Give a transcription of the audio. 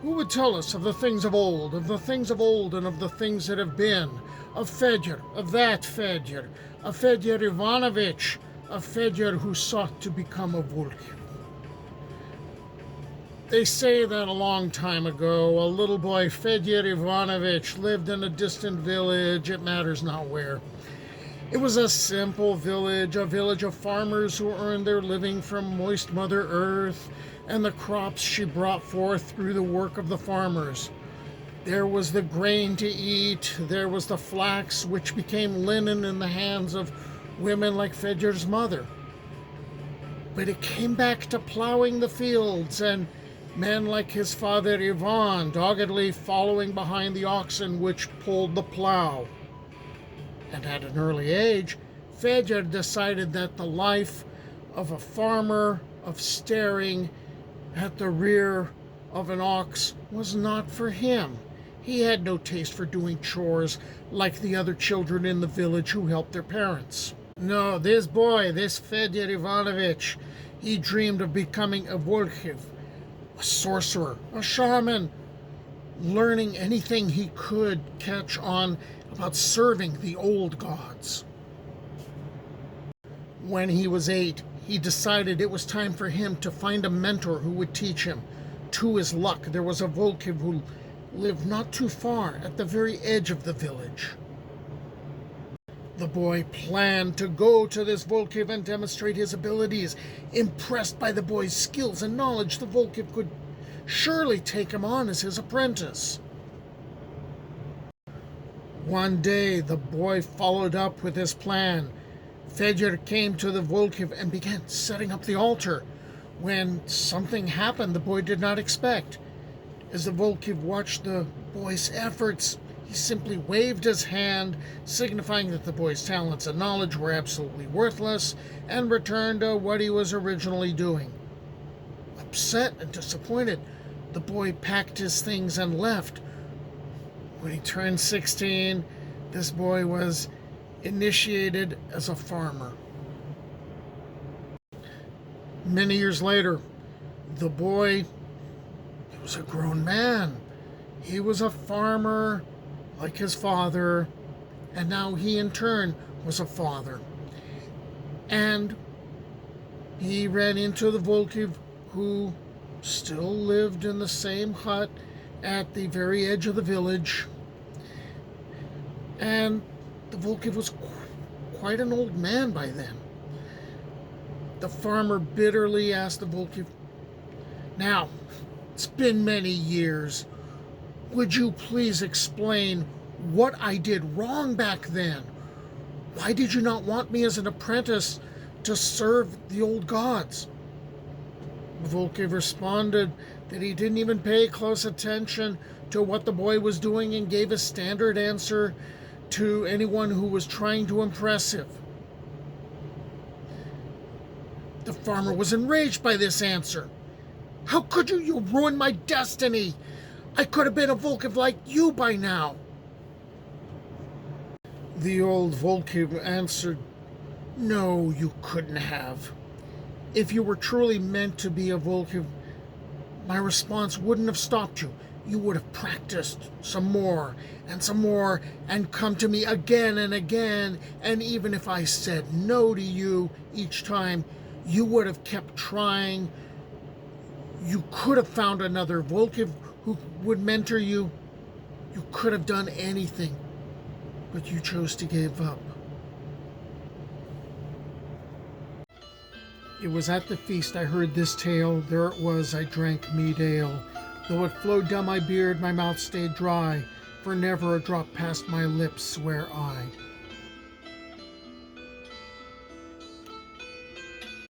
Who would tell us of the things of old, and of the things that have been, of Fedor, of that Fedor, of Fedor Ivanovich, of Fedor who sought to become a Volkhv? They say that a long time ago, a little boy, Fedor Ivanovich, lived in a distant village, it matters not where. It was a simple village, a village of farmers who earned their living from moist Mother Earth and the crops she brought forth through the work of the farmers. There was the grain to eat, there was the flax which became linen in the hands of women like Fedor's mother. But it came back to plowing the fields and men like his father Ivan doggedly following behind the oxen which pulled the plow. And at an early age, Fedor decided that the life of a farmer, of staring at the rear of an ox, was not for him. He had no taste for doing chores like the other children in the village who helped their parents. No, this boy, this Fedor Ivanovich, he dreamed of becoming a Volkhv, a sorcerer, a shaman, learning anything he could catch on about serving the old gods. When he was 8, he decided it was time for him to find a mentor who would teach him. To his luck, there was a Volkhv who lived not too far at the very edge of the village. The boy planned to go to this Volkhv and demonstrate his abilities. Impressed by the boy's skills and knowledge, the Volkhv could surely take him on as his apprentice. One day, the boy followed up with his plan. Fedor came to the Volkhv and began setting up the altar, when something happened the boy did not expect. As the Volkhv watched the boy's efforts, he simply waved his hand, signifying that the boy's talents and knowledge were absolutely worthless, and returned to what he was originally doing. Upset and disappointed, the boy packed his things and left. When he turned 16, this boy was initiated as a farmer. Many years later, the boy was a grown man. He was a farmer like his father, and now he in turn was a father. And he ran into the Volkhv, who still lived in the same hut at the very edge of the village. And the Volkhv was quite an old man by then. The farmer bitterly asked the Volkhv, "Now, it's been many years. Would you please explain what I did wrong back then? Why did you not want me as an apprentice to serve the old gods?" Volkhv responded that he didn't even pay close attention to what the boy was doing and gave a standard answer to anyone who was trying to impress him. The farmer was enraged by this answer. "How could you? You ruined my destiny. I could have been a Volkhv like you by now." The old Volkhv answered, "No, you couldn't have. If you were truly meant to be a Volkhv, my response wouldn't have stopped you. You would have practiced some more and come to me again and again, and even if I said no to you each time, you would have kept trying. You could have found another Volkhv who would mentor you. You could have done anything, but you chose to give up." It was at the feast I heard this tale. There it was, I drank mead ale. Though it flowed down my beard, my mouth stayed dry, for never a drop passed my lips, swear I.